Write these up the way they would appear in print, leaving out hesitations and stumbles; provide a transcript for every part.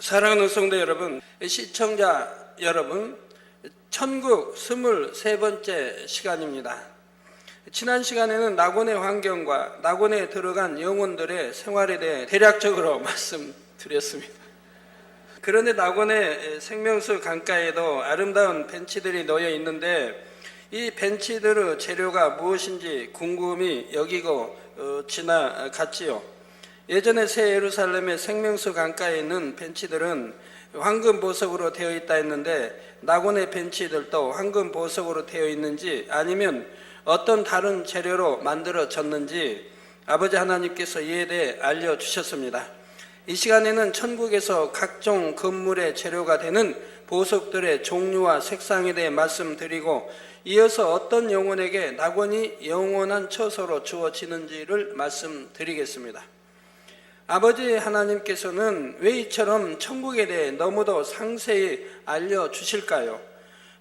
사랑하는 성도 여러분, 시청자 여러분, 천국 23번째 시간입니다. 지난 시간에는 낙원의 환경과 낙원에 들어간 영혼들의 생활에 대해 대략적으로 말씀드렸습니다. 그런데 낙원의 생명수 강가에도 아름다운 벤치들이 놓여 있는데 이 벤치들의 재료가 무엇인지 궁금히 여기고 지나갔지요. 예전에 새 예루살렘의 생명수 강가에 있는 벤치들은 황금 보석으로 되어 있다 했는데 낙원의 벤치들도 황금 보석으로 되어 있는지 아니면 어떤 다른 재료로 만들어졌는지 아버지 하나님께서 이에 대해 알려주셨습니다. 이 시간에는 천국에서 각종 건물의 재료가 되는 보석들의 종류와 색상에 대해 말씀드리고 이어서 어떤 영혼에게 낙원이 영원한 처소로 주어지는지를 말씀드리겠습니다. 아버지 하나님께서는 왜 이처럼 천국에 대해 너무도 상세히 알려주실까요?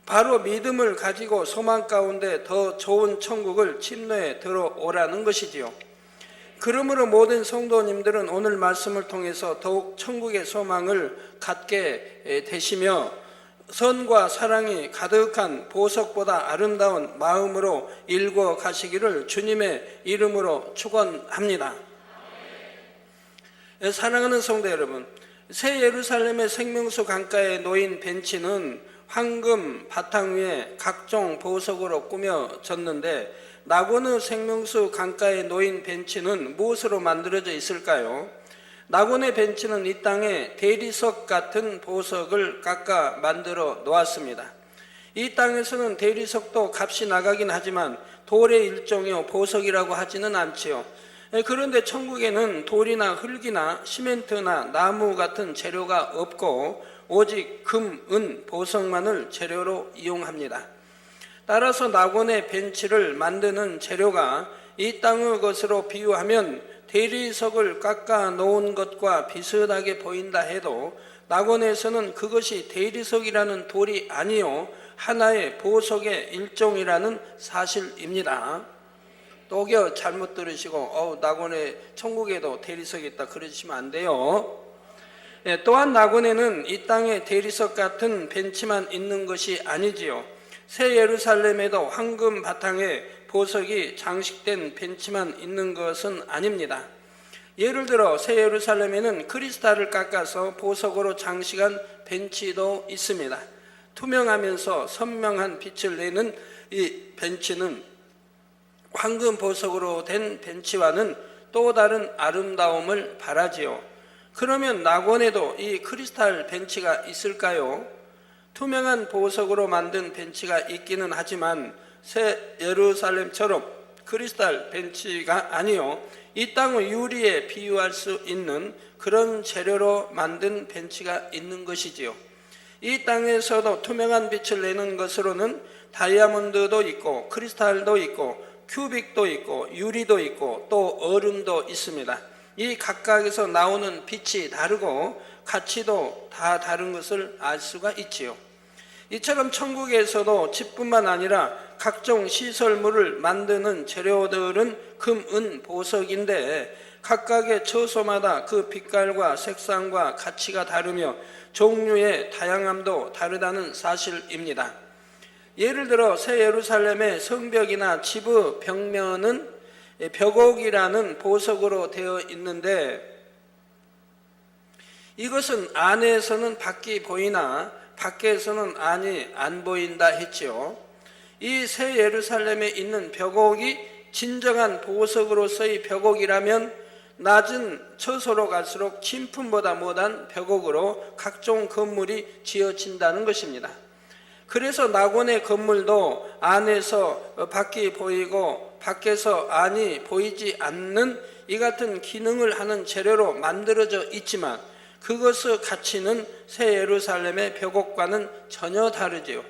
바로 믿음을 가지고 소망 가운데 더 좋은 천국을 침노에 들어오라는 것이지요. 그러므로 모든 성도님들은 오늘 말씀을 통해서 더욱 천국의 소망을 갖게 되시며 선과 사랑이 가득한 보석보다 아름다운 마음으로 일궈 가시기를 주님의 이름으로 축원합니다. 사랑하는 성도 여러분, 새 예루살렘의 생명수 강가에 놓인 벤치는 황금 바탕 위에 각종 보석으로 꾸며졌는데 낙원의 생명수 강가에 놓인 벤치는 무엇으로 만들어져 있을까요? 낙원의 벤치는 이 땅에 대리석 같은 보석을 깎아 만들어 놓았습니다. 이 땅에서는 대리석도 값이 나가긴 하지만 돌의 일종이요 보석이라고 하지는 않지요. 그런데 천국에는 돌이나 흙이나 시멘트나 나무 같은 재료가 없고 오직 금, 은, 보석만을 재료로 이용합니다. 따라서 낙원의 벤치를 만드는 재료가 이 땅의 것으로 비유하면 대리석을 깎아 놓은 것과 비슷하게 보인다 해도 낙원에서는 그것이 대리석이라는 돌이 아니요 하나의 보석의 일종이라는 사실입니다. 또겨 잘못 들으시고 낙원에 천국에도 대리석이 있다 그러시면 안 돼요. 또한 낙원에는 이 땅에 대리석 같은 벤치만 있는 것이 아니지요. 새 예루살렘에도 황금 바탕에 보석이 장식된 벤치만 있는 것은 아닙니다. 예를 들어 새 예루살렘에는 크리스탈을 깎아서 보석으로 장식한 벤치도 있습니다. 투명하면서 선명한 빛을 내는 이 벤치는 황금 보석으로 된 벤치와는 또 다른 아름다움을 바라지요. 그러면 낙원에도 이 크리스탈 벤치가 있을까요? 투명한 보석으로 만든 벤치가 있기는 하지만 새 예루살렘처럼 크리스탈 벤치가 아니요 이 땅의 유리에 비유할 수 있는 그런 재료로 만든 벤치가 있는 것이지요. 이 땅에서도 투명한 빛을 내는 것으로는 다이아몬드도 있고 크리스탈도 있고 큐빅도 있고 유리도 있고 또 얼음도 있습니다. 이 각각에서 나오는 빛이 다르고 가치도 다 다른 것을 알 수가 있지요. 이처럼 천국에서도 집뿐만 아니라 각종 시설물을 만드는 재료들은 금, 은, 보석인데 각각의 처소마다 그 빛깔과 색상과 가치가 다르며 종류의 다양함도 다르다는 사실입니다. 예를 들어 새 예루살렘의 성벽이나 집의 벽면은 벽옥이라는 보석으로 되어 있는데 이것은 안에서는 밖이 보이나 밖에서는 안이 안 보인다 했지요. 이 새 예루살렘에 있는 벽옥이 진정한 보석으로서의 벽옥이라면 낮은 처소로 갈수록 진품보다 못한 벽옥으로 각종 건물이 지어진다는 것입니다. 그래서 낙원의 건물도 안에서 밖이 보이고 밖에서 안이 보이지 않는 이 같은 기능을 하는 재료로 만들어져 있지만 그것의 가치는 새 예루살렘의 벽옥과는 전혀 다르지요.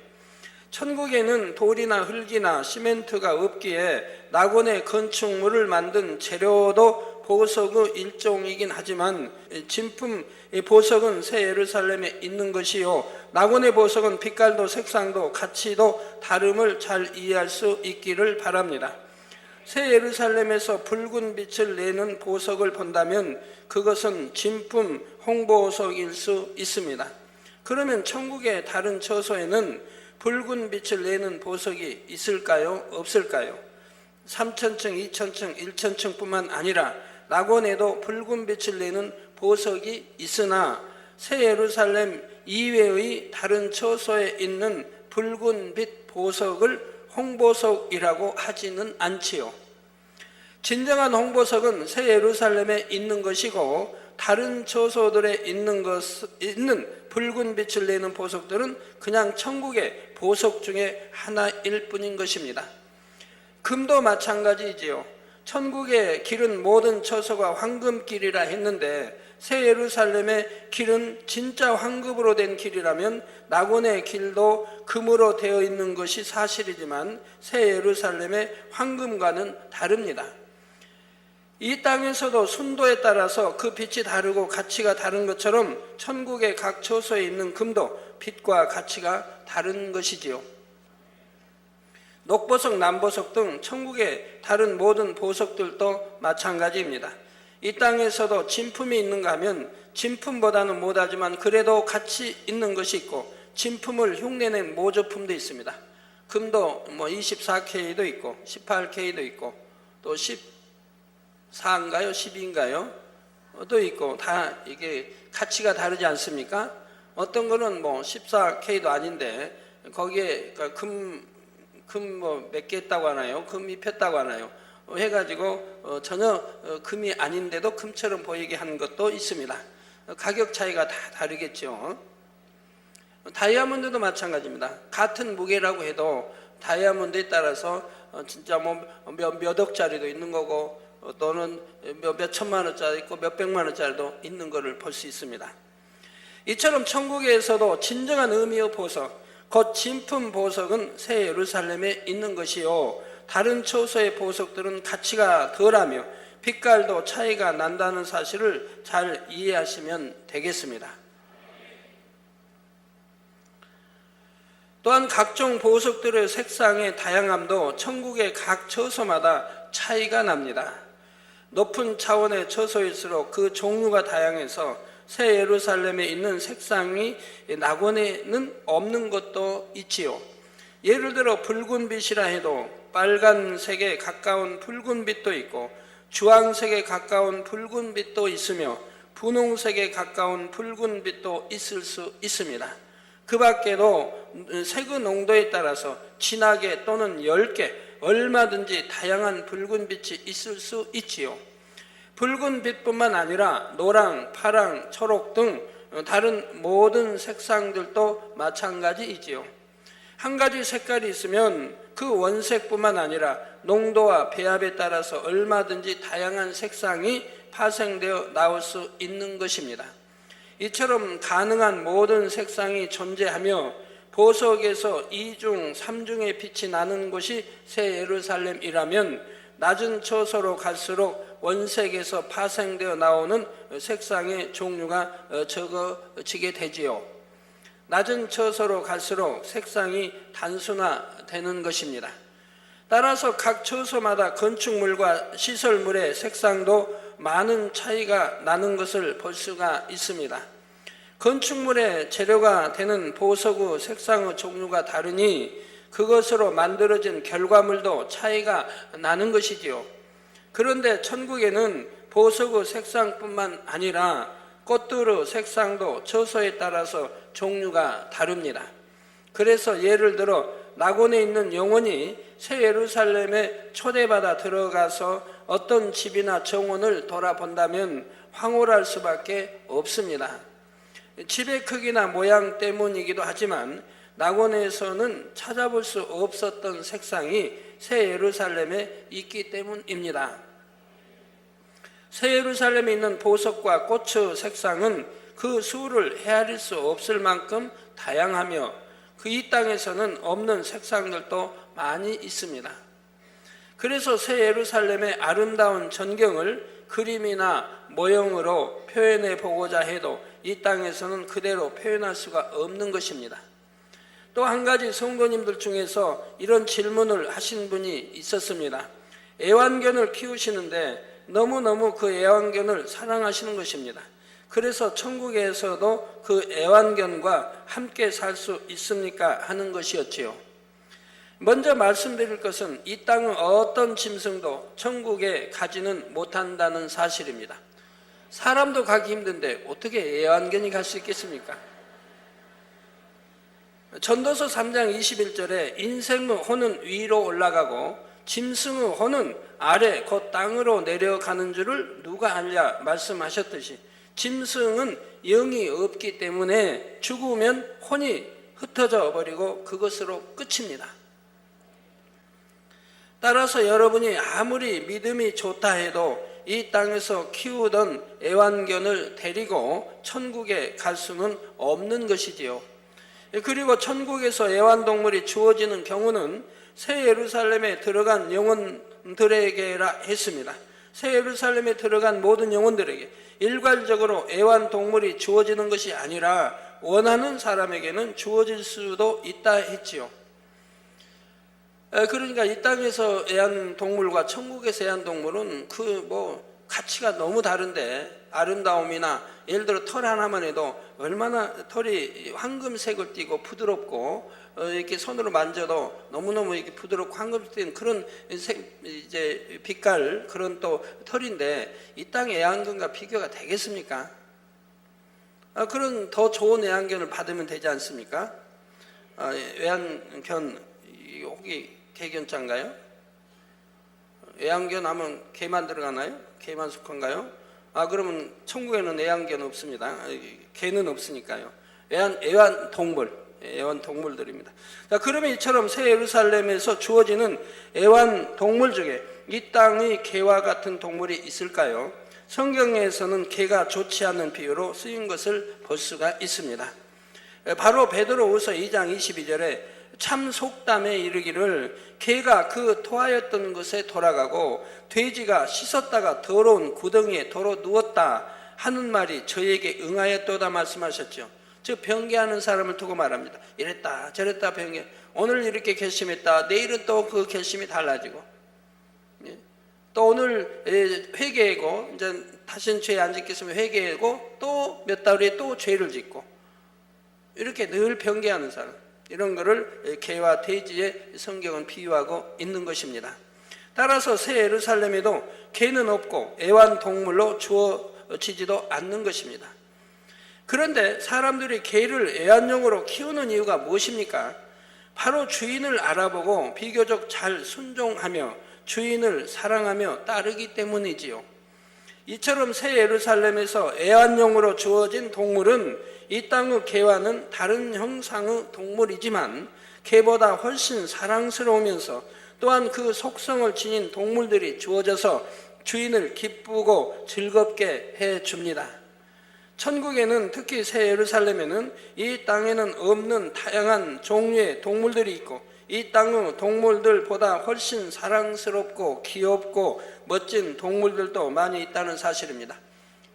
천국에는 돌이나 흙이나 시멘트가 없기에 낙원의 건축물을 만든 재료도 보석의 일종이긴 하지만 진품 보석은 새 예루살렘에 있는 것이요 낙원의 보석은 빛깔도 색상도 가치도 다름을 잘 이해할 수 있기를 바랍니다. 새 예루살렘에서 붉은 빛을 내는 보석을 본다면 그것은 진품 홍보석일 수 있습니다. 그러면 천국의 다른 처소에는 붉은 빛을 내는 보석이 있을까요? 없을까요? 3천층, 2천층, 1천층뿐만 아니라 낙원에도 붉은 빛을 내는 보석이 있으나 새 예루살렘 이외의 다른 처소에 있는 붉은 빛 보석을 홍보석이라고 하지는 않지요. 진정한 홍보석은 새 예루살렘에 있는 것이고 다른 처소들에 있는 붉은 빛을 내는 보석들은 그냥 천국의 보석 중에 하나일 뿐인 것입니다. 금도 마찬가지이지요. 천국의 길은 모든 처소가 황금길이라 했는데 새 예루살렘의 길은 진짜 황금으로 된 길이라면 낙원의 길도 금으로 되어 있는 것이 사실이지만 새 예루살렘의 황금과는 다릅니다. 이 땅에서도 순도에 따라서 그 빛이 다르고 가치가 다른 것처럼 천국의 각 처소에 있는 금도 빛과 가치가 다른 것이지요. 녹보석, 남보석 등 천국의 다른 모든 보석들도 마찬가지입니다. 이 땅에서도 진품이 있는가 하면 진품보다는 못하지만 그래도 가치 있는 것이 있고 진품을 흉내낸 모조품도 있습니다. 금도 24K도 있고 18K도 있고 또 14인가요? 12인가요? 또 있고 다 이게 가치가 다르지 않습니까? 어떤 거는 14K도 아닌데 거기에 금 몇 개 있다고 하나요? 금 입혔다고 하나요? 해가지고 전혀 금이 아닌데도 금처럼 보이게 하는 것도 있습니다. 가격 차이가 다 다르겠죠. 다이아몬드도 마찬가지입니다. 같은 무게라고 해도 다이아몬드에 따라서 진짜 몇 억짜리도 있는 거고 또는 몇 천만 원짜리 있고 몇 백만 원짜리도 있는 것을 볼 수 있습니다. 이처럼 천국에서도 진정한 의미의 보석, 곧 진품 보석은 새 예루살렘에 있는 것이요 다른 처소의 보석들은 가치가 덜하며 빛깔도 차이가 난다는 사실을 잘 이해하시면 되겠습니다. 또한 각종 보석들의 색상의 다양함도 천국의 각 처소마다 차이가 납니다. 높은 차원의 처소일수록 그 종류가 다양해서 새 예루살렘에 있는 색상이 낙원에는 없는 것도 있지요. 예를 들어 붉은 빛이라 해도 빨간색에 가까운 붉은 빛도 있고 주황색에 가까운 붉은 빛도 있으며 분홍색에 가까운 붉은 빛도 있을 수 있습니다. 그 밖에도 색의 농도에 따라서 진하게 또는 엷게 얼마든지 다양한 붉은 빛이 있을 수 있지요. 붉은 빛뿐만 아니라 노랑, 파랑, 초록 등 다른 모든 색상들도 마찬가지이지요. 한 가지 색깔이 있으면 그 원색뿐만 아니라 농도와 배합에 따라서 얼마든지 다양한 색상이 파생되어 나올 수 있는 것입니다. 이처럼 가능한 모든 색상이 존재하며 보석에서 2중, 3중의 빛이 나는 곳이 새 예루살렘이라면 낮은 처소로 갈수록 원색에서 파생되어 나오는 색상의 종류가 적어지게 되지요. 낮은 처소로 갈수록 색상이 단순화되는 것입니다. 따라서 각 처소마다 건축물과 시설물의 색상도 많은 차이가 나는 것을 볼 수가 있습니다. 건축물의 재료가 되는 보석의 색상의 종류가 다르니 그것으로 만들어진 결과물도 차이가 나는 것이지요. 그런데 천국에는 보석의 색상뿐만 아니라 꽃들의 색상도 처소에 따라서 종류가 다릅니다. 그래서 예를 들어 낙원에 있는 영혼이 새 예루살렘에 초대받아 들어가서 어떤 집이나 정원을 돌아본다면 황홀할 수밖에 없습니다. 집의 크기나 모양 때문이기도 하지만 낙원에서는 찾아볼 수 없었던 색상이 새 예루살렘에 있기 때문입니다. 새 예루살렘에 있는 보석과 꽃의 색상은 그 수를 헤아릴 수 없을 만큼 다양하며 그 이 땅에서는 없는 색상들도 많이 있습니다. 그래서 새 예루살렘의 아름다운 전경을 그림이나 모형으로 표현해 보고자 해도 이 땅에서는 그대로 표현할 수가 없는 것입니다. 또 한 가지 성도님들 중에서 이런 질문을 하신 분이 있었습니다. 애완견을 키우시는데 너무너무 그 애완견을 사랑하시는 것입니다. 그래서 천국에서도 그 애완견과 함께 살 수 있습니까? 하는 것이었지요. 먼저 말씀드릴 것은 이 땅의 어떤 짐승도 천국에 가지는 못한다는 사실입니다. 사람도 가기 힘든데 어떻게 애완견이 갈 수 있겠습니까? 전도서 3장 21절에 인생의 혼은 위로 올라가고 짐승의 혼은 아래 곧 땅으로 내려가는 줄을 누가 알랴 말씀하셨듯이 짐승은 영이 없기 때문에 죽으면 혼이 흩어져 버리고 그것으로 끝입니다. 따라서 여러분이 아무리 믿음이 좋다 해도 이 땅에서 키우던 애완견을 데리고 천국에 갈 수는 없는 것이지요. 그리고 천국에서 애완동물이 주어지는 경우는 새 예루살렘에 들어간 영혼들에게라 했습니다. 새 예루살렘에 들어간 모든 영혼들에게 일괄적으로 애완동물이 주어지는 것이 아니라 원하는 사람에게는 주어질 수도 있다 했지요. 그러니까 이 땅에서 애완동물과 천국에서 애완동물은 가치가 너무 다른데 아름다움이나 예를 들어 털 하나만 해도 얼마나 털이 황금색을 띠고 부드럽고 이렇게 손으로 만져도 너무너무 이렇게 부드럽고 황금색 띠는 그런 이제 빛깔 그런 또 털인데 이 땅의 애완견과 비교가 되겠습니까? 그런 더 좋은 애완견을 받으면 되지 않습니까? 애완견 혹시 개견자인가요? 애완견 하면 개만 들어가나요? 개만 속한가요? 그러면 천국에는 애완견 없습니다. 개는 없으니까요. 애완동물들입니다. 자, 그러면 이처럼 새 예루살렘에서 주어지는 애완동물 중에 이 땅의 개와 같은 동물이 있을까요? 성경에서는 개가 좋지 않은 비유로 쓰인 것을 볼 수가 있습니다. 바로 베드로후서 2장 22절에 참 속담에 이르기를 개가 그 토하였던 것에 돌아가고 돼지가 씻었다가 더러운 구덩이에 도로 누웠다 하는 말이 저에게 응하였도다 말씀하셨죠. 즉 변개하는 사람을 두고 말합니다. 이랬다 저랬다 변개. 오늘 이렇게 결심했다 내일은 또 그 결심이 달라지고 또 오늘 회개하고 이제 다시는 죄에 안 짓겠으면 회개하고 또 몇 달 후에 또 죄를 짓고 이렇게 늘 변개하는 사람, 이런 거를 개와 돼지에 성경은 비유하고 있는 것입니다. 따라서 새 예루살렘에도 개는 없고 애완동물로 주어지지도 않는 것입니다. 그런데 사람들이 개를 애완용으로 키우는 이유가 무엇입니까? 바로 주인을 알아보고 비교적 잘 순종하며 주인을 사랑하며 따르기 때문이지요. 이처럼 새 예루살렘에서 애완용으로 주어진 동물은 이 땅의 개와는 다른 형상의 동물이지만 개보다 훨씬 사랑스러우면서 또한 그 속성을 지닌 동물들이 주어져서 주인을 기쁘고 즐겁게 해줍니다. 천국에는 특히 새 예루살렘에는 이 땅에는 없는 다양한 종류의 동물들이 있고 이 땅의 동물들보다 훨씬 사랑스럽고 귀엽고 멋진 동물들도 많이 있다는 사실입니다.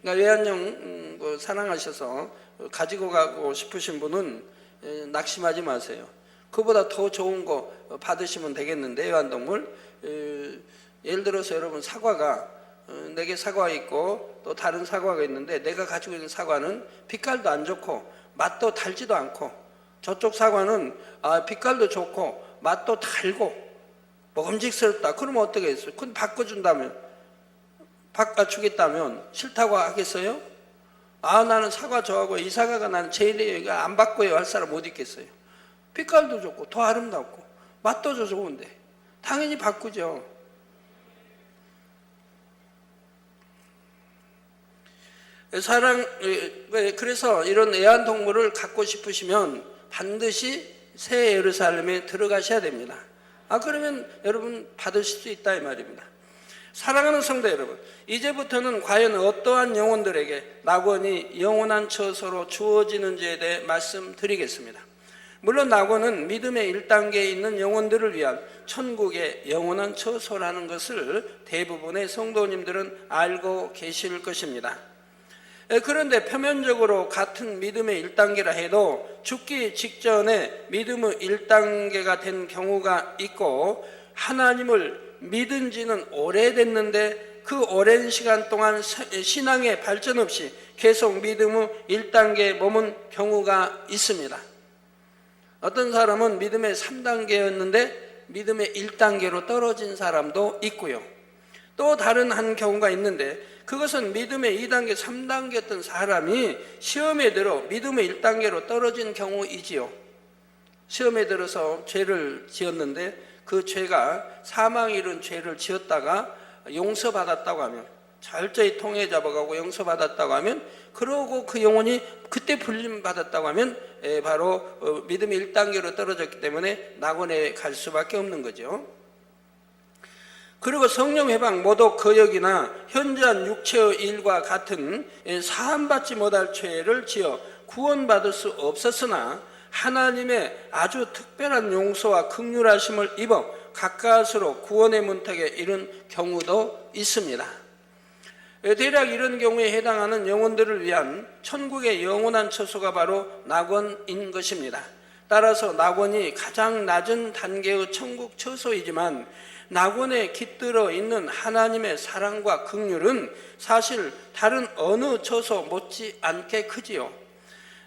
그러니까 애완용 사랑하셔서 가지고 가고 싶으신 분은 낙심하지 마세요. 그보다 더 좋은 거 받으시면 되겠는데 애완동물 예를 들어서 여러분 사과가 내게 사과가 있고 또 다른 사과가 있는데 내가 가지고 있는 사과는 빛깔도 안 좋고 맛도 달지도 않고 저쪽 사과는 빛깔도 좋고 맛도 달고 먹음직스럽다. 그러면 어떻게 했어요? 그건 바꿔준다면 바꿔주겠다면 싫다고 하겠어요? 나는 사과 좋아하고 이 사과가 나는 제일이에요. 안 바꿔요 할 사람 못 있겠어요? 빛깔도 좋고 더 아름답고 맛도 더 좋은데 당연히 바꾸죠. 그래서 이런 애완동물을 갖고 싶으시면 반드시 새 예루살렘에 들어가셔야 됩니다. 그러면 여러분 받으실 수 있다 이 말입니다. 사랑하는 성도 여러분, 이제부터는 과연 어떠한 영혼들에게 낙원이 영원한 처소로 주어지는지에 대해 말씀드리겠습니다. 물론 낙원은 믿음의 1단계에 있는 영혼들을 위한 천국의 영원한 처소라는 것을 대부분의 성도님들은 알고 계실 것입니다. 그런데 표면적으로 같은 믿음의 1단계라 해도 죽기 직전에 믿음의 1단계가 된 경우가 있고 하나님을 믿은 지는 오래됐는데 그 오랜 시간 동안 신앙의 발전 없이 계속 믿음의 1단계에 머문 경우가 있습니다. 어떤 사람은 믿음의 3단계였는데 믿음의 1단계로 떨어진 사람도 있고요. 또 다른 한 경우가 있는데 그것은 믿음의 2단계, 3단계였던 사람이 시험에 들어 믿음의 1단계로 떨어진 경우이지요. 시험에 들어서 죄를 지었는데 그 죄가 사망에 이른 죄를 지었다가 용서받았다고 하면, 철저히 통해 잡아가고 용서받았다고 하면, 그러고 그 영혼이 그때 불림받았다고 하면 바로 믿음의 1단계로 떨어졌기 때문에 낙원에 갈 수밖에 없는 거죠. 그리고 성령 회방, 모독, 거역이나 현저한 육체의 일과 같은 사함받지 못할 죄를 지어 구원받을 수 없었으나 하나님의 아주 특별한 용서와 긍휼하심을 입어 가까스로 구원의 문턱에 이른 경우도 있습니다. 대략 이런 경우에 해당하는 영혼들을 위한 천국의 영원한 처소가 바로 낙원인 것입니다. 따라서 낙원이 가장 낮은 단계의 천국 처소이지만 낙원에 깃들어 있는 하나님의 사랑과 긍휼은 사실 다른 어느 처소 못지않게 크지요.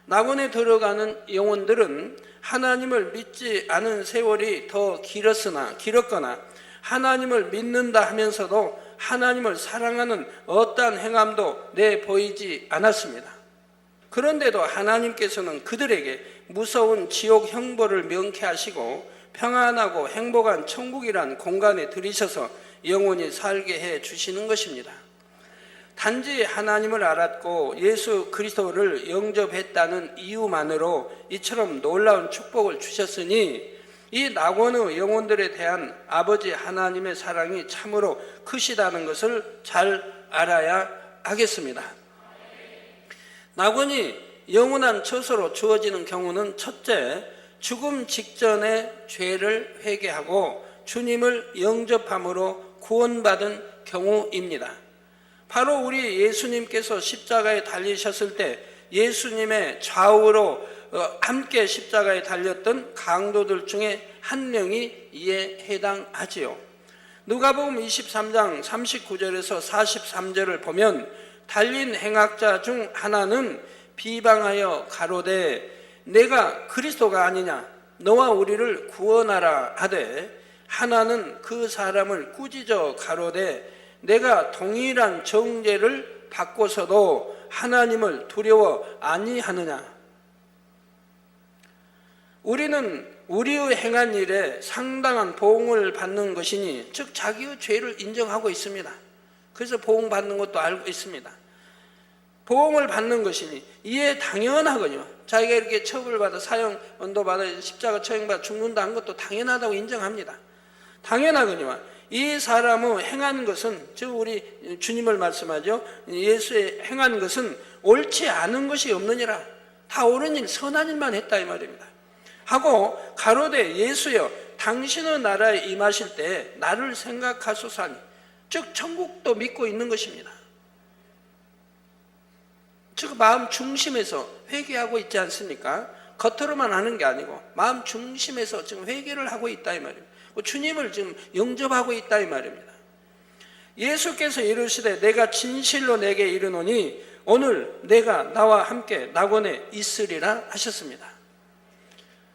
낙원에 들어가는 영혼들은 하나님을 믿지 않은 세월이 더 길었거나 하나님을 믿는다 하면서도 하나님을 사랑하는 어떠한 행함도 내보이지 않았습니다. 그런데도 하나님께서는 그들에게 무서운 지옥 형벌을 명쾌하시고 평안하고 행복한 천국이란 공간에 들이셔서 영원히 살게 해 주시는 것입니다. 단지 하나님을 알았고 예수 그리스도를 영접했다는 이유만으로 이처럼 놀라운 축복을 주셨으니 이 낙원의 영혼들에 대한 아버지 하나님의 사랑이 참으로 크시다는 것을 잘 알아야 하겠습니다. 낙원이 영원한 처소로 주어지는 경우는 첫째, 죽음 직전에 죄를 회개하고 주님을 영접함으로 구원받은 경우입니다. 바로 우리 예수님께서 십자가에 달리셨을 때 예수님의 좌우로 함께 십자가에 달렸던 강도들 중에 한 명이 이에 해당하지요. 누가복음 23장 39절에서 43절을 보면 달린 행악자 중 하나는 비방하여 가로되 내가 그리스도가 아니냐 너와 우리를 구원하라 하되 하나는 그 사람을 꾸짖어 가로되 내가 동일한 정죄를 받고서도 하나님을 두려워 아니하느냐. 우리는 우리의 행한 일에 상당한 보응을 받는 것이니 즉 자기의 죄를 인정하고 있습니다. 그래서 보응받는 것도 알고 있습니다. 보응을 받는 것이니 이에 당연하거든요. 자기가 이렇게 처벌받아 사형도 받아 십자가 처형받아 죽는다 한 것도 당연하다고 인정합니다. 당연하거니와 이 사람의 행한 것은 즉 우리 주님을 말씀하죠. 예수의 행한 것은 옳지 않은 것이 없느니라. 다 옳은 일 선한 일만 했다 이 말입니다. 하고 가로되 예수여 당신의 나라에 임하실 때 나를 생각하소서니 즉 천국도 믿고 있는 것입니다. 즉 마음 중심에서 회개하고 있지 않습니까? 겉으로만 하는 게 아니고 마음 중심에서 지금 회개를 하고 있다 이 말입니다. 주님을 지금 영접하고 있다 이 말입니다. 예수께서 이르시되 내가 진실로 내게 이르노니 오늘 내가 나와 함께 낙원에 있으리라 하셨습니다.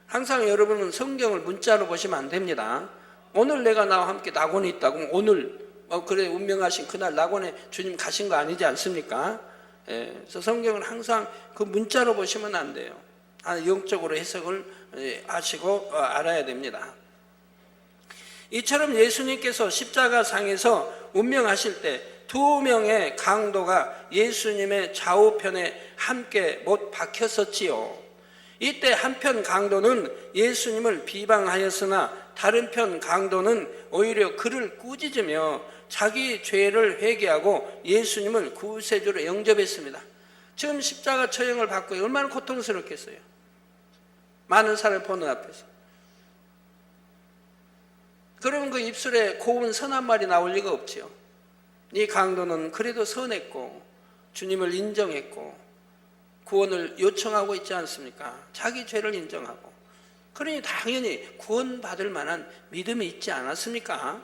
항상 여러분은 성경을 문자로 보시면 안 됩니다. 오늘 내가 나와 함께 낙원에 있다고 오늘 그래 운명하신 그날 낙원에 주님 가신 거 아니지 않습니까? 그래서 성경을 항상 그 문자로 보시면 안 돼요. 영적으로 해석을 하시고 알아야 됩니다. 이처럼 예수님께서 십자가상에서 운명하실 때 두 명의 강도가 예수님의 좌우편에 함께 못 박혔었지요. 이때 한편 강도는 예수님을 비방하였으나 다른 편 강도는 오히려 그를 꾸짖으며 자기 죄를 회개하고 예수님을 구세주로 영접했습니다. 지금 십자가 처형을 받고 얼마나 고통스럽겠어요. 많은 사람을 보는 앞에서. 그러면 그 입술에 고운 선한 말이 나올 리가 없지요. 이 강도는 그래도 선했고 주님을 인정했고 구원을 요청하고 있지 않습니까? 자기 죄를 인정하고. 그러니 당연히 구원받을 만한 믿음이 있지 않았습니까?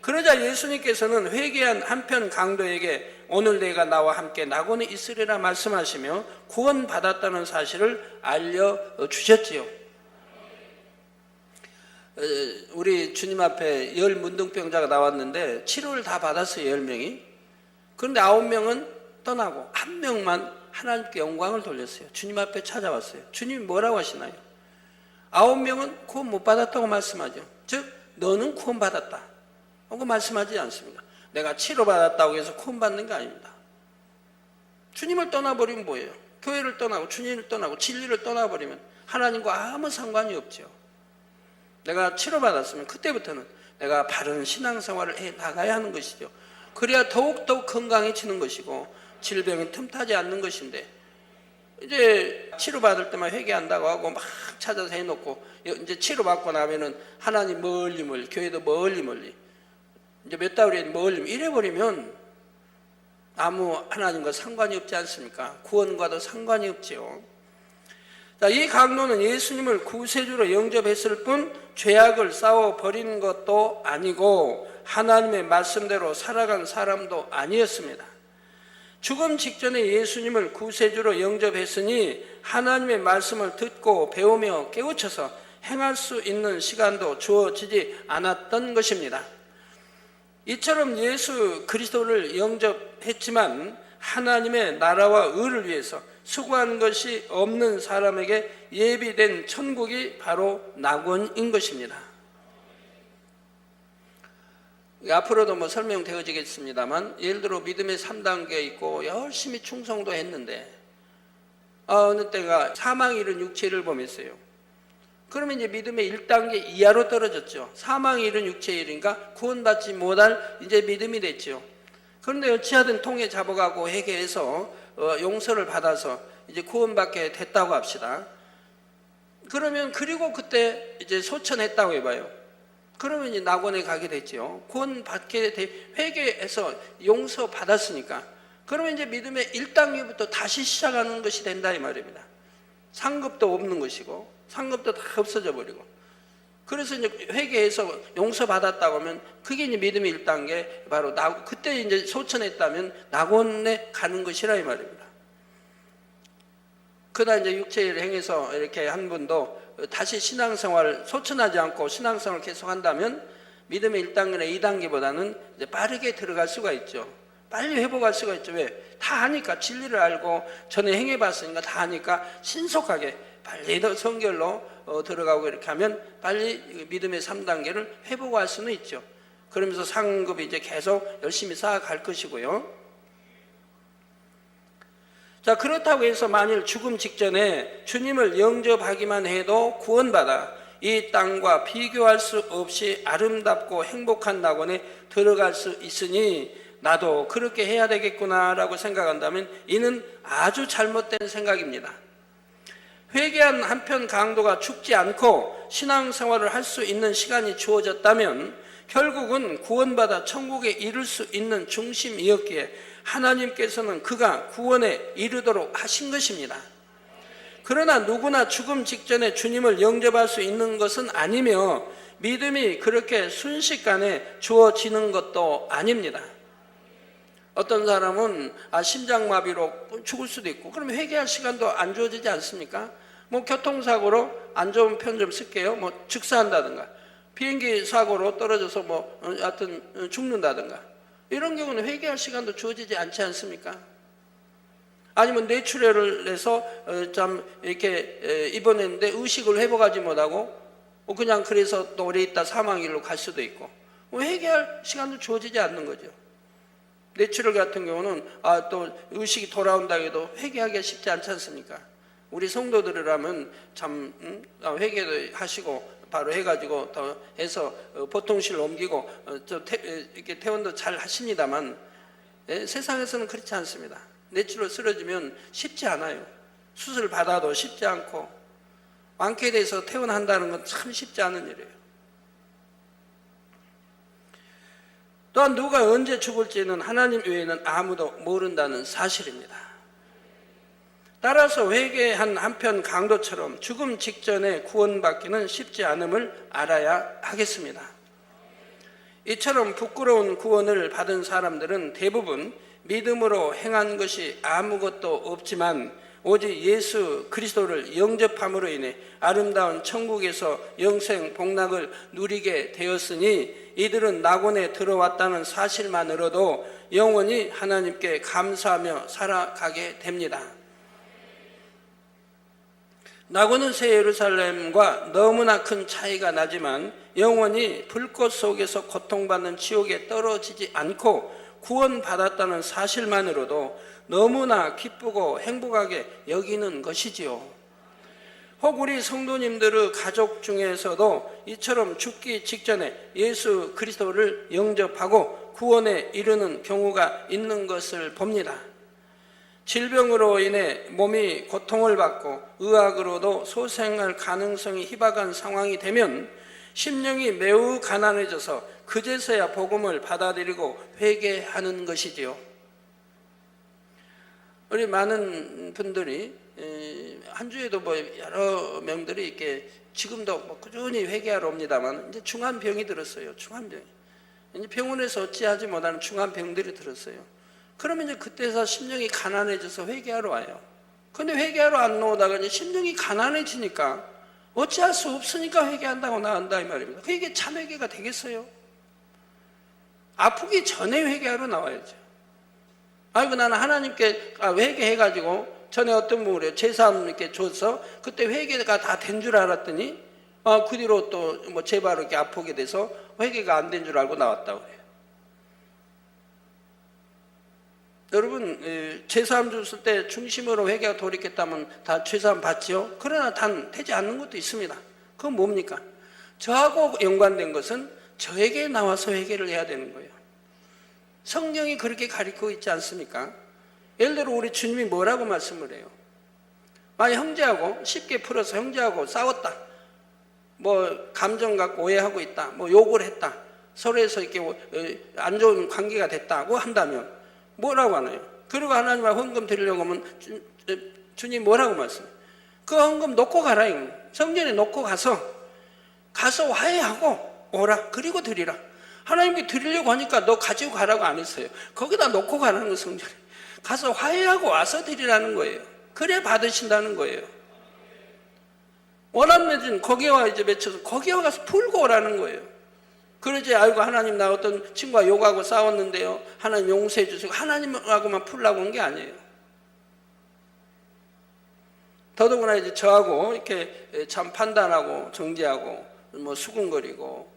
그러자 예수님께서는 회개한 한편 강도에게 오늘 내가 나와 함께 낙원에 있으리라 말씀하시며 구원받았다는 사실을 알려주셨지요. 우리 주님 앞에 10 문둥병자가 나왔는데 치료를 다 받았어요. 10명이. 그런데 9명은 떠나고 1명만 하나님께 영광을 돌렸어요. 주님 앞에 찾아왔어요. 주님이 뭐라고 하시나요? 9명은 구원 못 받았다고 말씀하죠. 즉 너는 구원 받았다 하고 말씀하지 않습니다. 내가 치료받았다고 해서 구원 받는 게 아닙니다. 주님을 떠나버리면 뭐예요? 교회를 떠나고 주님을 떠나고 진리를 떠나버리면 하나님과 아무 상관이 없죠. 내가 치료받았으면 그때부터는 내가 바른 신앙생활을 해 나가야 하는 것이죠. 그래야 더욱더욱 건강해지는 것이고 질병이 틈타지 않는 것인데, 이제 치료받을 때만 회개한다고 하고 막 찾아서 해놓고 이제 치료받고 나면은 하나님 멀리 교회도 멀리 이제 몇 달 후에 멀리 이래버리면 아무 하나님과 상관이 없지 않습니까? 구원과도 상관이 없지요. 자, 이 강도는 예수님을 구세주로 영접했을 뿐 죄악을 싸워버린 것도 아니고 하나님의 말씀대로 살아간 사람도 아니었습니다. 죽음 직전에 예수님을 구세주로 영접했으니 하나님의 말씀을 듣고 배우며 깨우쳐서 행할 수 있는 시간도 주어지지 않았던 것입니다. 이처럼 예수 그리스도를 영접했지만 하나님의 나라와 의를 위해서 수고한 것이 없는 사람에게 예비된 천국이 바로 낙원인 것입니다. 앞으로도 설명되어지겠습니다만, 예를 들어 믿음의 3단계 있고 열심히 충성도 했는데 어느 때가 사망이 이른 육체를 범했어요. 그러면 이제 믿음의 1단계 이하로 떨어졌죠. 사망이 이른 육체의 일인가 구원받지 못할 이제 믿음이 됐죠. 그런데 어찌하든 통에 잡아가고 회개해서 용서를 받아서 이제 구원받게 됐다고 합시다. 그러면 그리고 그때 이제 소천했다고 해봐요. 그러면 이제 낙원에 가게 됐죠. 구원받게 회개해서 용서 받았으니까. 그러면 이제 믿음의 1단계부터 다시 시작하는 것이 된다 이 말입니다. 상급도 없는 것이고 상급도 다 없어져 버리고. 그래서 이제 회개해서 용서받았다고 하면 그게 이제 믿음의 1단계, 바로 그때 이제 소천했다면 낙원에 가는 것이라 이 말입니다. 그러나 이제 육체를 행해서 이렇게 한 분도 다시 신앙생활을 소천하지 않고 신앙생활을 계속한다면 믿음의 1단계나 2단계보다는 이제 빠르게 들어갈 수가 있죠. 빨리 회복할 수가 있죠. 왜? 다 하니까, 진리를 알고 전에 행해봤으니까 다 하니까 신속하게 빨리 성결로 들어가고 이렇게 하면 빨리 믿음의 3단계를 회복할 수는 있죠. 그러면서 상급이 이제 계속 열심히 쌓아갈 것이고요. 자, 그렇다고 해서 만일 죽음 직전에 주님을 영접하기만 해도 구원받아 이 땅과 비교할 수 없이 아름답고 행복한 낙원에 들어갈 수 있으니 나도 그렇게 해야 되겠구나라고 생각한다면 이는 아주 잘못된 생각입니다. 회개한 한편 강도가 죽지 않고 신앙생활을 할 수 있는 시간이 주어졌다면 결국은 구원받아 천국에 이를 수 있는 중심이었기에 하나님께서는 그가 구원에 이르도록 하신 것입니다. 그러나 누구나 죽음 직전에 주님을 영접할 수 있는 것은 아니며 믿음이 그렇게 순식간에 주어지는 것도 아닙니다. 어떤 사람은 심장마비로 죽을 수도 있고, 그러면 회개할 시간도 안 주어지지 않습니까? 교통사고로 안 좋은 표현 좀 쓸게요. 즉사한다든가, 비행기 사고로 떨어져서 하여튼 죽는다든가, 이런 경우는 회개할 시간도 주어지지 않지 않습니까? 아니면 뇌출혈을 해서 이렇게 입원했는데 의식을 회복하지 못하고 그냥 그래서 또 오래 있다 사망일로 갈 수도 있고, 회개할 시간도 주어지지 않는 거죠. 뇌출혈 같은 경우는 또 의식이 돌아온다 해도 회개하기가 쉽지 않지 않습니까? 우리 성도들이라면 참 회개도 하시고 바로 해가지고 더 해서 보통실 옮기고 이렇게 퇴원도 잘 하십니다만, 세상에서는 그렇지 않습니다. 뇌출혈 쓰러지면 쉽지 않아요. 수술 받아도 쉽지 않고 완쾌돼서 퇴원한다는 건 참 쉽지 않은 일이에요. 또한 누가 언제 죽을지는 하나님 외에는 아무도 모른다는 사실입니다. 따라서 회개한 한편 강도처럼 죽음 직전에 구원받기는 쉽지 않음을 알아야 하겠습니다. 이처럼 부끄러운 구원을 받은 사람들은 대부분 믿음으로 행한 것이 아무것도 없지만 오직 예수 그리스도를 영접함으로 인해 아름다운 천국에서 영생 복락을 누리게 되었으니 이들은 낙원에 들어왔다는 사실만으로도 영원히 하나님께 감사하며 살아가게 됩니다. 낙원은 새 예루살렘과 너무나 큰 차이가 나지만 영원히 불꽃 속에서 고통받는 지옥에 떨어지지 않고 구원받았다는 사실만으로도 너무나 기쁘고 행복하게 여기는 것이지요. 혹 우리 성도님들의 가족 중에서도 이처럼 죽기 직전에 예수 그리스도를 영접하고 구원에 이르는 경우가 있는 것을 봅니다. 질병으로 인해 몸이 고통을 받고 의학으로도 소생할 가능성이 희박한 상황이 되면 심령이 매우 가난해져서 그제서야 복음을 받아들이고 회개하는 것이지요. 우리 많은 분들이 한 주에도 여러 명들이 이렇게 지금도 꾸준히 회개하러 옵니다만 이제 중한 병이 들었어요. 중한 병이. 이제 병원에서 어찌하지 못하는 중한 병들이 들었어요. 그러면 이제 그때서 심령이 가난해져서 회개하러 와요. 근데 회개하러 안 나오다가 이제 심령이 가난해지니까 어찌할 수 없으니까 회개한다고 나온다 이 말입니다. 그게 참 회개가 되겠어요? 아프기 전에 회개하러 나와야죠. 아이고 나는 하나님께 회개해가지고 전에 어떤 분이 제사함 이렇게 줘서 그때 회개가 다 된 줄 알았더니 그 뒤로 또 제발 이렇게 아프게 돼서 회개가 안 된 줄 알고 나왔다고 그래요. 여러분 제사함 줬을 때 중심으로 회개가 돌이켰다면 다 제사함 받지요? 그러나 단 되지 않는 것도 있습니다. 그건 뭡니까? 저하고 연관된 것은 저에게 나와서 회개를 해야 되는 거예요. 성경이 그렇게 가르치고 있지 않습니까? 예를 들어 우리 주님이 뭐라고 말씀을 해요? 만약 형제하고 쉽게 풀어서 형제하고 싸웠다, 감정 갖고 오해하고 있다, 욕을 했다, 서로에서 이렇게 안 좋은 관계가 됐다고 한다면 뭐라고 하나요? 그리고 하나님과 헌금 드리려고 하면 주님 뭐라고 말씀해요? 그 헌금 놓고 가라. 성전에 놓고 가서 화해하고 오라. 그리고 드리라. 하나님께 드리려고 하니까 너 가지고 가라고 안 했어요. 거기다 놓고 가라는 거 성전에. 가서 화해하고 와서 드리라는 거예요. 그래 받으신다는 거예요. 원한 맺은 거기에 와 이제 맺혀서 거기에 가서 풀고 오라는 거예요. 그러지 아이고 하나님 나 어떤 친구가 욕하고 싸웠는데요. 하나님 용서해 주시고 하나님하고만 풀라고 온 게 아니에요. 더더구나 이제 저하고 이렇게 참 판단하고 정죄하고 수군거리고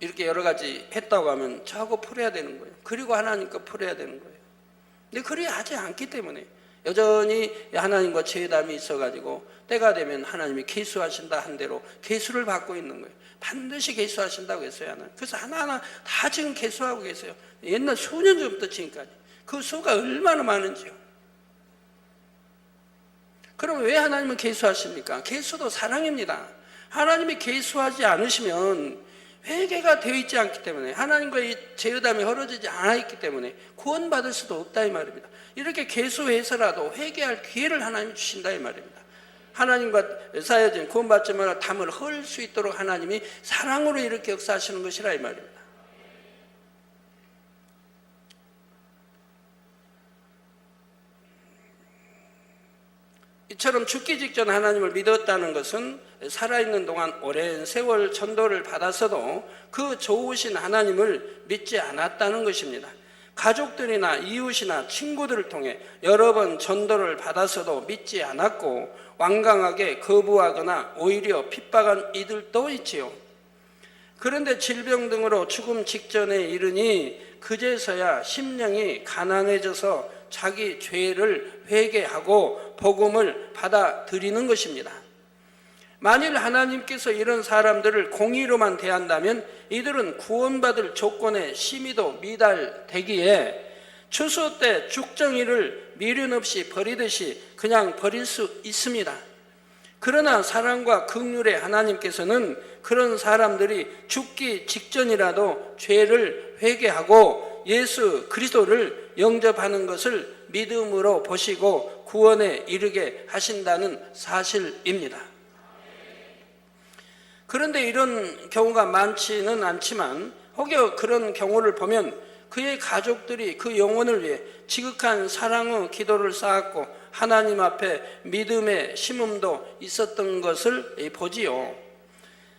이렇게 여러 가지 했다고 하면 저하고 풀어야 되는 거예요. 그리고 하나님 거 풀어야 되는 거예요. 근데 그리 하지 않기 때문에 여전히 하나님과 죄담이 있어가지고 때가 되면 하나님이 계수하신다 한 대로 계수를 받고 있는 거예요. 반드시 계수하신다고 했어요. 하나님. 그래서 하나하나 다 지금 계수하고 계세요. 옛날 수년 전부터 지금까지. 그 수가 얼마나 많은지요. 그럼 왜 하나님은 계수하십니까? 계수도 사랑입니다. 하나님이 계수하지 않으시면 회개가 되어 있지 않기 때문에 하나님과의 죄의담이 헐어지지 않아 있기 때문에 구원받을 수도 없다 이 말입니다. 이렇게 계수해서라도 회개할 기회를 하나님이 주신다 이 말입니다. 하나님과 쌓여진 구원받지 말아 담을 헐 수 있도록 하나님이 사랑으로 이렇게 역사하시는 것이라 이 말입니다. 이처럼 죽기 직전 하나님을 믿었다는 것은 살아있는 동안 오랜 세월 전도를 받아서도 그 좋으신 하나님을 믿지 않았다는 것입니다. 가족들이나 이웃이나 친구들을 통해 여러 번 전도를 받아서도 믿지 않았고 완강하게 거부하거나 오히려 핍박한 이들도 있지요. 그런데 질병 등으로 죽음 직전에 이르니 그제서야 심령이 가난해져서 자기 죄를 회개하고 복음을 받아들이는 것입니다. 만일 하나님께서 이런 사람들을 공의로만 대한다면 이들은 구원받을 조건에 심히도 미달되기에 추수 때 죽정이를 미련 없이 버리듯이 그냥 버릴 수 있습니다. 그러나 사랑과 긍휼의 하나님께서는 그런 사람들이 죽기 직전이라도 죄를 회개하고 예수 그리스도를 영접하는 것을 믿음으로 보시고 구원에 이르게 하신다는 사실입니다. 그런데 이런 경우가 많지는 않지만 혹여 그런 경우를 보면 그의 가족들이 그 영혼을 위해 지극한 사랑의 기도를 쌓았고 하나님 앞에 믿음의 심음도 있었던 것을 보지요.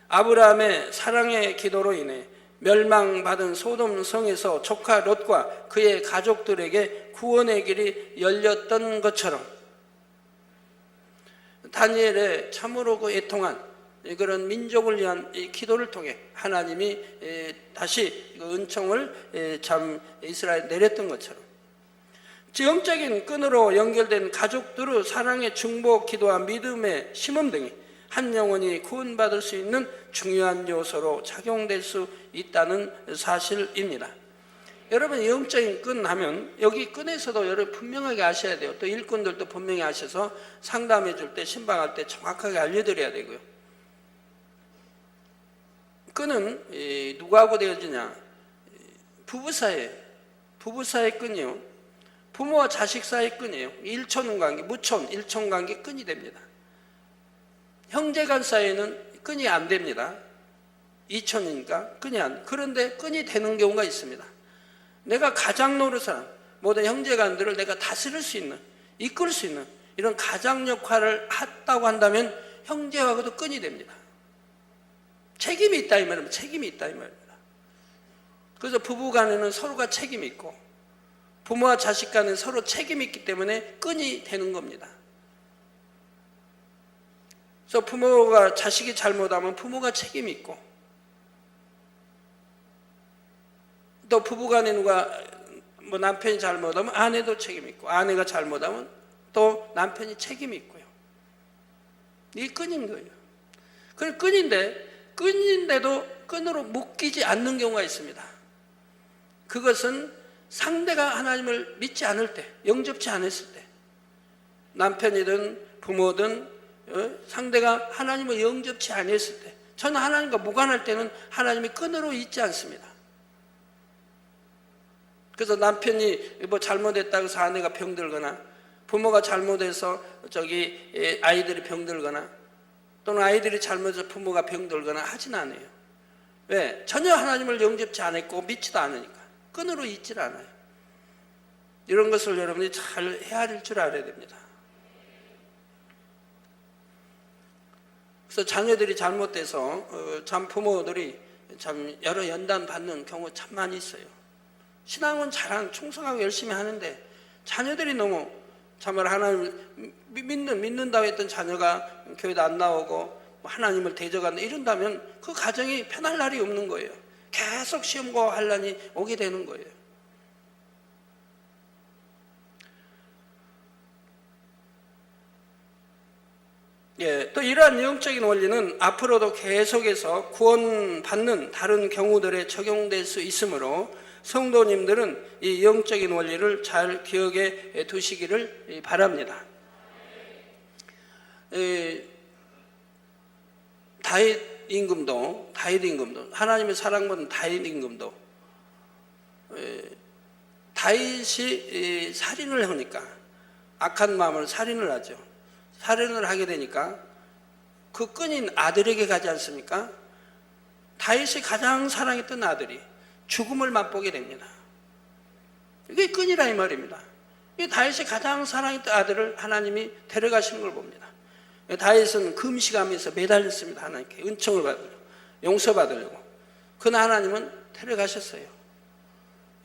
아브라함의 사랑의 기도로 인해 멸망받은 소돔 성에서 조카 롯과 그의 가족들에게 구원의 길이 열렸던 것처럼 다니엘의 참으로 그 애통한 그런 민족을 위한 이 기도를 통해 하나님이 다시 은총을 참 이스라엘에 내렸던 것처럼 영적인 끈으로 연결된 가족들의 사랑의 중보 기도와 믿음의 심음 등이 한 영혼이 구원받을 수 있는 중요한 요소로 작용될 수 있다는 사실입니다. 여러분, 영적인 끈 하면 여기 끈에서도 여러분 분명하게 아셔야 돼요. 또 일꾼들도 분명히 아셔서 상담해 줄 때, 신방할 때 정확하게 알려드려야 되고요. 끈은 누구하고 되어지냐? 부부 사이의 끈이요. 부모와 자식 사이의 끈이에요. 일촌 관계, 무촌, 일촌 관계 끈이 됩니다. 형제간 사이에는 끈이 안 됩니다. 이촌이니까 끈이 안. 그런데 끈이 되는 경우가 있습니다. 내가 가장 노릇한 모든 형제간들을 내가 다스릴 수 있는, 이끌 수 있는 이런 가장 역할을 했다고 한다면 형제하고도 끈이 됩니다. 책임이 있다 이 말입니다. 책임이 있다 이 말입니다. 그래서 부부간에는 서로가 책임이 있고 부모와 자식 간에 서로 책임이 있기 때문에 끈이 되는 겁니다. 그래서 부모가 자식이 잘못하면 부모가 책임이 있고 또 부부간에 누가 남편이 잘못하면 아내도 책임이 있고 아내가 잘못하면 또 남편이 책임이 있고요. 이게 끈인 거예요. 그 끈인데도 끈으로 묶이지 않는 경우가 있습니다. 그것은 상대가 하나님을 믿지 않을 때, 영접치 않았을 때, 남편이든 부모든 상대가 하나님을 영접치 않았을 때, 저는 하나님과 무관할 때는 하나님이 끈으로 있지 않습니다. 그래서 남편이 잘못했다고 해서 아내가 병들거나 부모가 잘못해서 아이들이 병들거나 또는 아이들이 잘못해서 부모가 병들거나 하진 않아요. 왜? 전혀 하나님을 영접치 않았고 믿지도 않으니까 끈으로 있질 않아요. 이런 것을 여러분이 잘 헤아릴 줄 알아야 됩니다. 그래서 자녀들이 잘못돼서 참 부모들이 참 여러 연단 받는 경우 참 많이 있어요. 신앙은 잘하는 충성하고 열심히 하는데 자녀들이 너무 참말 하나님을 믿는다고 했던 자녀가 교회도 안 나오고 하나님을 대적한다 이런다면 그 가정이 편할 날이 없는 거예요. 계속 시험과 환난이 오게 되는 거예요. 또 이러한 영적인 원리는 앞으로도 계속해서 구원받는 다른 경우들에 적용될 수 있으므로 성도님들은 이 영적인 원리를 잘 기억해 두시기를 바랍니다. 다윗 임금도 하나님의 사랑받은 다윗 임금도 다윗이 살인을 하니까 악한 마음으로 살인을 하죠. 살인을 하게 되니까 그 끈인 아들에게 가지 않습니까? 다윗이 가장 사랑했던 아들이 죽음을 맛보게 됩니다. 이게 끈이라 이 말입니다. 이 다윗이 가장 사랑했던 아들을 하나님이 데려가시는 걸 봅니다. 다윗은 금식하면서 매달렸습니다. 하나님께 은총을 받으려고, 용서받으려고. 그러나 하나님은 데려가셨어요.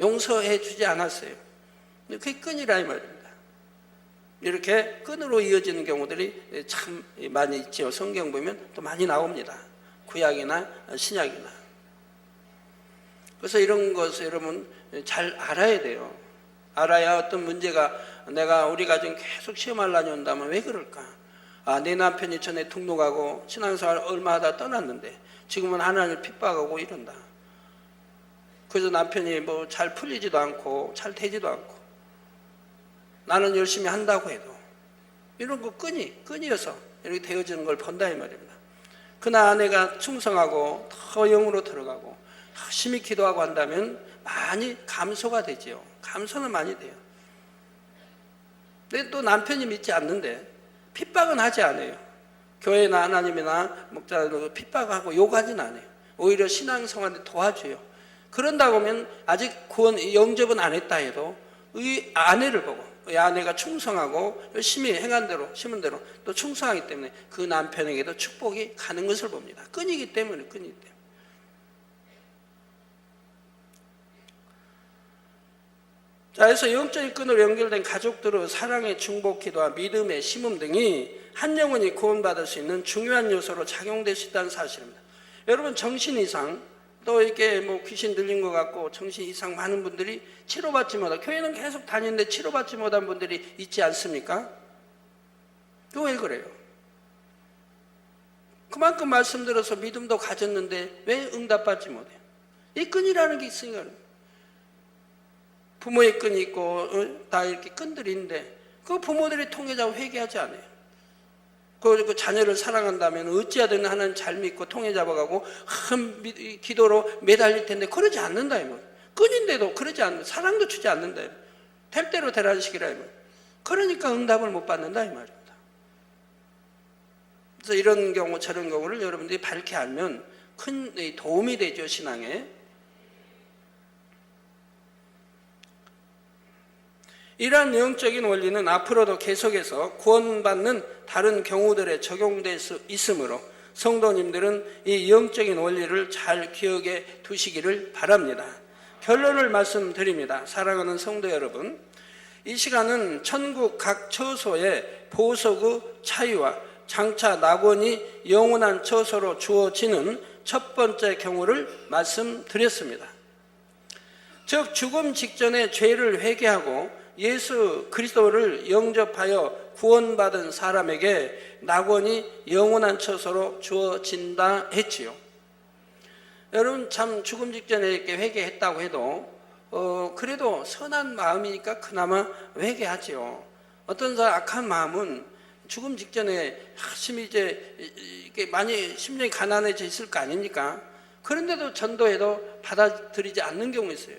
용서해 주지 않았어요. 그게 끈이라 이 말입니다. 이렇게 끈으로 이어지는 경우들이 참 많이 있죠. 성경 보면 또 많이 나옵니다. 구약이나 신약이나. 그래서 이런 것을 여러분 잘 알아야 돼요. 알아야 어떤 문제가 우리 가정 계속 시험하려니 온다면 왜 그럴까? 내 남편이 전에 등록하고 신앙생활 얼마 하다 떠났는데 지금은 하나님을 핍박하고 이런다. 그래서 남편이 잘 풀리지도 않고 잘 되지도 않고 나는 열심히 한다고 해도 이런 거 끈이어서 이렇게 되어지는 걸 본다 이 말입니다. 그러나 아내가 충성하고 더 영으로 들어가고 열심히 기도하고 한다면 많이 감소가 되죠. 감소는 많이 돼요. 근데 또 남편이 믿지 않는데 핍박은 하지 않아요. 교회나 하나님이나 목자들 핍박하고 욕하진 않아요. 오히려 신앙생활에 도와줘요. 그런다고 하면 아직 구원 영접은 안 했다 해도 이 아내를 보고 이 아내가 충성하고 열심히 행한 대로 심은 대로 또 충성하기 때문에 그 남편에게도 축복이 가는 것을 봅니다. 끈이기 때문에. 자, 그래서 영적인 끈으로 연결된 가족들의 사랑의 중보 기도와 믿음의 심음 등이 한 영혼이 구원받을 수 있는 중요한 요소로 작용될 수 있다는 사실입니다. 여러분, 정신 이상 또 이렇게 뭐 귀신 들린 것 같고 정신 이상 많은 분들이 치료받지 못하고 교회는 계속 다니는데 치료받지 못한 분들이 있지 않습니까? 왜 그래요? 그만큼 말씀 들어서 믿음도 가졌는데 왜 응답받지 못해요? 이 끈이라는 게 있으니까. 부모의 끈이 있고 다 이렇게 끈들이 있는데 그 부모들이 통해자고 회개하지 않아요. 그 자녀를 사랑한다면 어찌하든 하나님 잘 믿고 통해 잡아가고 기도로 매달릴 텐데 그러지 않는다 이 말. 끈인데도 그러지 않는, 사랑도 주지 않는다 이 말. 될 대로 되라시키라 이 말. 그러니까 응답을 못 받는다 이 말입니다. 그래서 이런 경우 저런 경우를 여러분들이 밝게 알면 큰 도움이 되죠, 신앙에. 이러한 영적인 원리는 앞으로도 계속해서 구원받는 다른 경우들에 적용될 수 있으므로 성도님들은 이 영적인 원리를 잘 기억해 두시기를 바랍니다. 결론을 말씀드립니다. 사랑하는 성도 여러분, 이 시간은 천국 각 처소의 보석의 차이와 장차 낙원이 영원한 처소로 주어지는 첫 번째 경우를 말씀드렸습니다. 즉 죽음 직전에 죄를 회개하고 예수 그리스도를 영접하여 구원받은 사람에게 낙원이 영원한 처소로 주어진다 했지요. 여러분, 참 죽음 직전에 이렇게 회개했다고 해도 그래도 선한 마음이니까 그나마 회개하지요. 어떤 사람 악한 마음은 죽음 직전에 심히 이제 이렇게 많이 심령이 가난해져 있을 거 아닙니까? 그런데도 전도해도 받아들이지 않는 경우 있어요.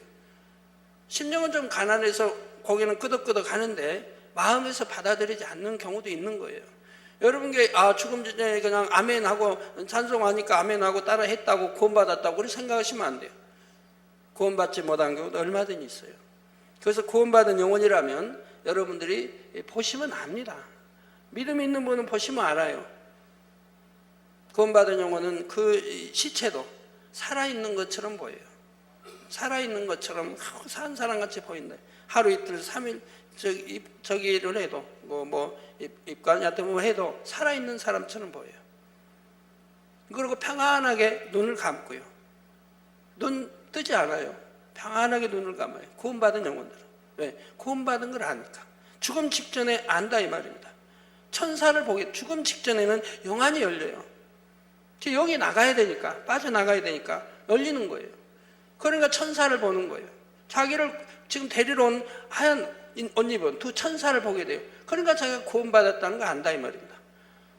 심령은 좀 가난해서 거기는 끄덕끄덕 하는데 마음에서 받아들이지 않는 경우도 있는 거예요. 여러분께 죽음 전에 그냥 아멘하고 찬송하니까 아멘하고 따라 했다고 구원받았다고 그렇게 생각하시면 안 돼요. 구원받지 못한 경우도 얼마든지 있어요. 그래서 구원받은 영혼이라면 여러분들이 보시면 압니다. 믿음이 있는 분은 보시면 알아요. 구원받은 영혼은 그 시체도 살아있는 것처럼 보여요. 살아있는 것처럼 산 사람같이 보인다. 하루 이틀 3일 저기를 해도 입관 같은 거 해도 살아있는 사람처럼 보여요. 그리고 평안하게 눈을 감고요. 눈 뜨지 않아요. 평안하게 눈을 감아요. 구원받은 영혼들은. 왜? 구원받은 걸 아니까. 죽음 직전에 안다 이 말입니다. 천사를 보게 죽음 직전에는 영안이 열려요. 영이 나가야 되니까, 빠져나가야 되니까 열리는 거예요. 그러니까 천사를 보는 거예요. 자기를 지금 데리러 온 하얀 옷 입은 두 천사를 보게 돼요. 그러니까 자기가 구원받았다는 거 안다 이 말입니다.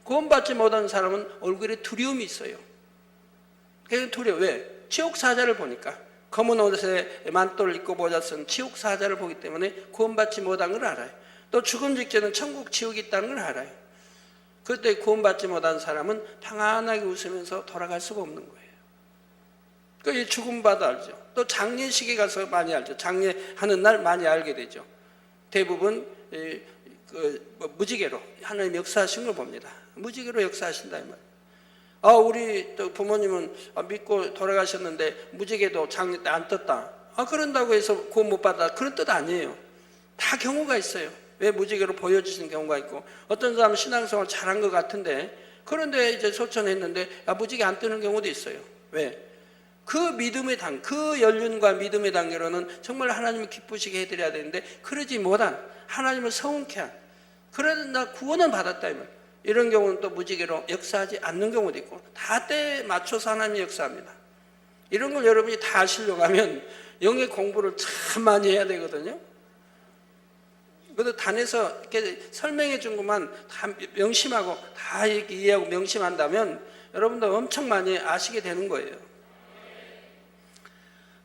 구원받지 못한 사람은 얼굴에 두려움이 있어요. 그래서 두려워. 왜? 지옥사자를 보니까. 검은 옷에 만돌을 입고 모자 쓴 지옥사자를 보기 때문에 구원받지 못한 걸 알아요. 또 죽음 직전은 천국 지옥이 있다는 걸 알아요. 그때 구원받지 못한 사람은 평안하게 웃으면서 돌아갈 수가 없는 거예요. 그 죽음받아 알죠. 또 장례식에 가서 많이 알죠. 장례하는 날 많이 알게 되죠. 대부분 무지개로 하나님 역사하신 걸 봅니다. 무지개로 역사하신다 이 말. 우리 또 부모님은 믿고 돌아가셨는데 무지개도 장례 때 안 떴다. 그런다고 해서 구원 못 받아. 그런 뜻 아니에요. 다 경우가 있어요. 왜 무지개로 보여주시는 경우가 있고, 어떤 사람은 신앙생활 잘한 것 같은데 그런데 이제 소천했는데 무지개 안 뜨는 경우도 있어요. 왜? 그 믿음의 그 연륜과 믿음의 단계로는 정말 하나님을 기쁘시게 해드려야 되는데 그러지 못한, 하나님을 서운케 한, 그러나 구원은 받았다 이 말. 이런 경우는 또 무지개로 역사하지 않는 경우도 있고, 다 때에 맞춰서 하나님이 역사합니다. 이런 걸 여러분이 다 아시려고 하면 영의 공부를 참 많이 해야 되거든요. 그래도 단에서 이렇게 설명해 준 것만 다 명심하고 다 이렇게 이해하고 명심한다면 여러분도 엄청 많이 아시게 되는 거예요.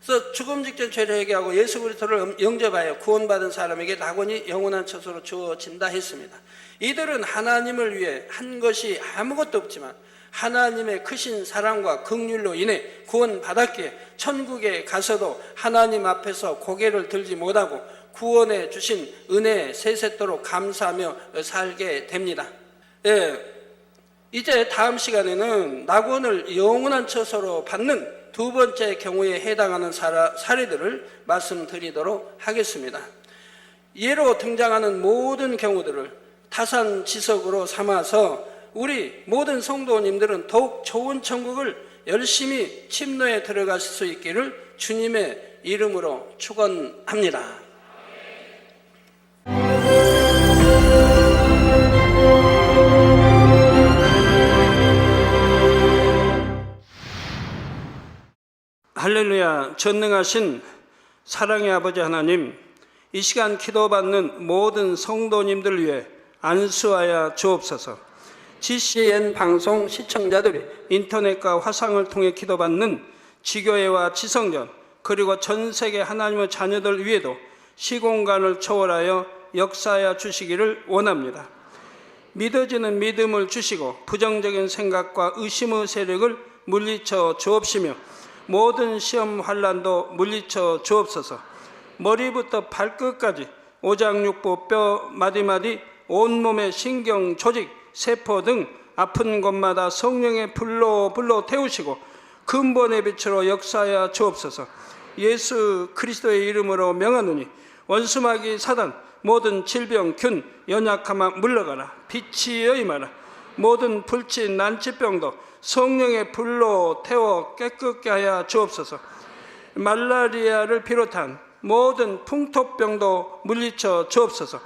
그래서 죽음 직전 죄를 회개하고 예수 그리스도를 영접하여 구원받은 사람에게 낙원이 영원한 처소로 주어진다 했습니다. 이들은 하나님을 위해 한 것이 아무것도 없지만 하나님의 크신 사랑과 긍휼로 인해 구원받았기에 천국에 가서도 하나님 앞에서 고개를 들지 못하고 구원해 주신 은혜에 세세토록 감사하며 살게 됩니다. 이제 다음 시간에는 낙원을 영원한 처소로 받는 두 번째 경우에 해당하는 사례들을 말씀드리도록 하겠습니다. 예로 등장하는 모든 경우들을 타산지석으로 삼아서 우리 모든 성도님들은 더욱 좋은 천국을 열심히 침노에 들어가실 수 있기를 주님의 이름으로 축원합니다. 할렐루야. 전능하신 사랑의 아버지 하나님, 이 시간 기도받는 모든 성도님들 위해 안수하여 주옵소서. GCN 방송 시청자들이 인터넷과 화상을 통해 기도받는 지교회와 지성전 그리고 전 세계 하나님의 자녀들 위에도 시공간을 초월하여 역사하여 주시기를 원합니다. 믿어지는 믿음을 주시고 부정적인 생각과 의심의 세력을 물리쳐 주옵시며 모든 시험 환난도 물리쳐 주옵소서. 머리부터 발끝까지 오장육부 뼈 마디마디 온몸의 신경 조직 세포 등 아픈 곳마다 성령의 불로 태우시고 근본의 빛으로 역사하여 주옵소서. 예수 그리스도의 이름으로 명하노니 원수마귀 사단 모든 질병 균 연약함아 물러가라. 빛이여 임하라. 모든 불치 난치병도 성령의 불로 태워 깨끗게 하여 주옵소서. 말라리아를 비롯한 모든 풍토병도 물리쳐 주옵소서.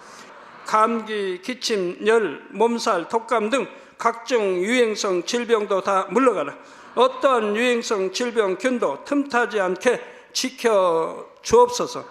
감기, 기침, 열, 몸살, 독감 등 각종 유행성 질병도 다 물러가라. 어떠한 유행성 질병균도 틈타지 않게 지켜 주옵소서.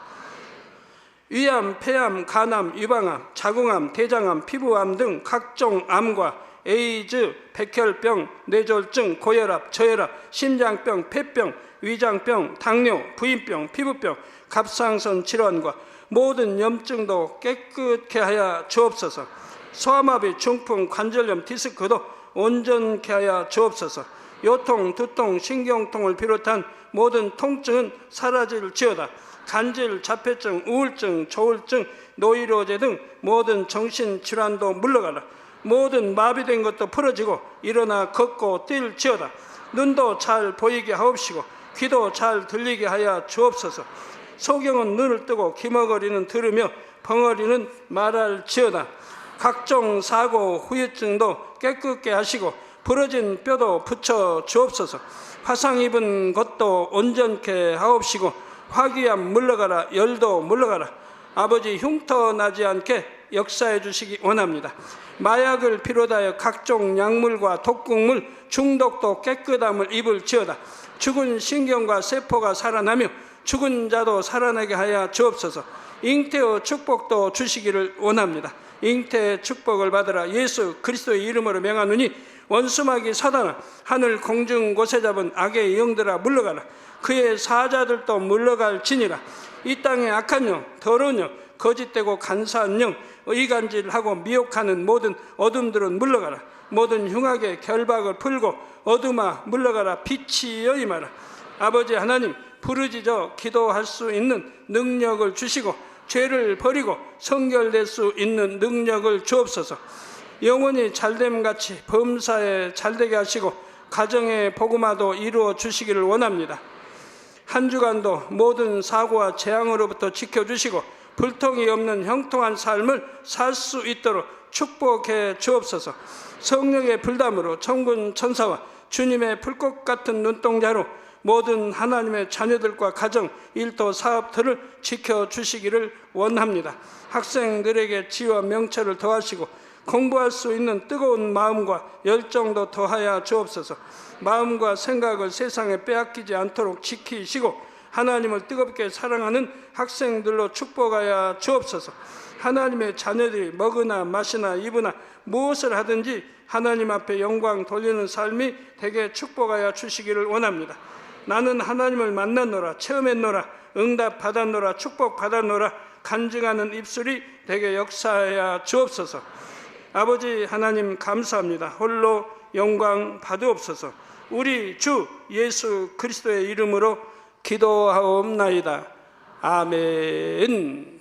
위암, 폐암, 간암, 유방암, 자궁암, 대장암, 피부암 등 각종 암과 에이즈, 백혈병, 뇌졸중, 고혈압, 저혈압, 심장병, 폐병, 위장병, 당뇨, 부인병, 피부병, 갑상선 질환과 모든 염증도 깨끗게 하여 주옵소서. 소아마비, 중풍, 관절염, 디스크도 온전케 하여 주옵소서. 요통, 두통, 신경통을 비롯한 모든 통증은 사라질지어다. 간질, 자폐증, 우울증, 조울증, 노이로제 등 모든 정신질환도 물러가라. 모든 마비된 것도 풀어지고 일어나 걷고 뛸지어다. 눈도 잘 보이게 하옵시고 귀도 잘 들리게 하여 주옵소서. 소경은 눈을 뜨고 기머거리는 들으며 벙어리는 말할지어다. 각종 사고 후유증도 깨끗게 하시고 부러진 뼈도 붙여 주옵소서. 화상 입은 것도 온전케 하옵시고 화기암 물러가라. 열도 물러가라. 아버지 흉터 나지 않게 역사해 주시기 원합니다. 마약을 비롯하여 각종 약물과 독극물 중독도 깨끗함을 입을지어다. 죽은 신경과 세포가 살아나며 죽은 자도 살아나게 하여 주옵소서. 잉태의 축복도 주시기를 원합니다. 잉태의 축복을 받으라. 예수 그리스도의 이름으로 명하노니 원수마귀 사단아 하늘 공중 곳에 잡은 악의 영들아 물러가라. 그의 사자들도 물러갈지니라. 이 땅의 악한 영, 더러운 영, 거짓되고 간사한 영, 의간질하고 미혹하는 모든 어둠들은 물러가라. 모든 흉악의 결박을 풀고 어둠아 물러가라. 빛이여 임하라. 아버지 하나님, 부르짖어 기도할 수 있는 능력을 주시고 죄를 버리고 성결될 수 있는 능력을 주옵소서. 영원히 잘됨같이 범사에 잘되게 하시고 가정의 복음화도 이루어 주시기를 원합니다. 한 주간도 모든 사고와 재앙으로부터 지켜주시고 불통이 없는 형통한 삶을 살 수 있도록 축복해 주옵소서. 성령의 불담으로 천군 천사와 주님의 불꽃 같은 눈동자로 모든 하나님의 자녀들과 가정, 일도, 사업들을 지켜주시기를 원합니다. 학생들에게 지혜와 명철을 더하시고 공부할 수 있는 뜨거운 마음과 열정도 더하여 주옵소서. 마음과 생각을 세상에 빼앗기지 않도록 지키시고 하나님을 뜨겁게 사랑하는 학생들로 축복하여 주옵소서. 하나님의 자녀들이 먹으나 마시나 입으나 무엇을 하든지 하나님 앞에 영광 돌리는 삶이 되게 축복하여 주시기를 원합니다. 나는 하나님을 만났노라, 체험했노라, 응답 받았노라, 축복 받았노라 간증하는 입술이 되게 역사하여 주옵소서. 아버지 하나님 감사합니다. 홀로 영광 받으옵소서. 우리 주 예수 그리스도의 이름으로 기도하옵나이다. 아멘.